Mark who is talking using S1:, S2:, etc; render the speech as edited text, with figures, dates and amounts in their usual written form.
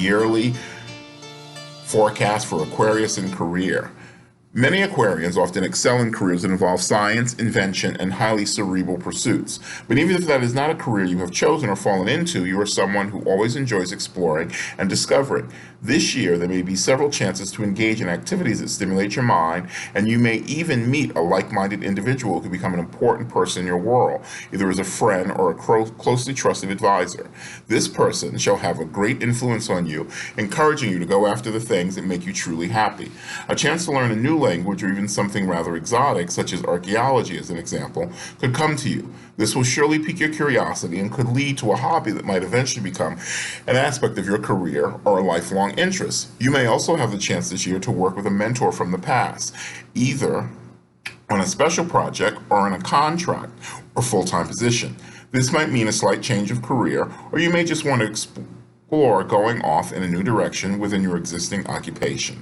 S1: yearly forecast for Aquarius and career. Many Aquarians often excel in careers that involve science, invention, and highly cerebral pursuits. But even if that is not a career you have chosen or fallen into, you are someone who always enjoys exploring and discovering. This year, there may be several chances to engage in activities that stimulate your mind, and you may even meet a like-minded individual who could become an important person in your world, either as a friend or a closely trusted advisor. This person shall have a great influence on you, encouraging you to go after the things that make you truly happy. A chance to learn a new language or even something rather exotic, such as archaeology as an example, could come to you. This will surely pique your curiosity and could lead to a hobby that might eventually become an aspect of your career or a lifelong interest. You may also have the chance this year to work with a mentor from the past, either on a special project or in a contract or full-time position. This might mean a slight change of career, or you may just want to explore going off in a new direction within your existing occupation.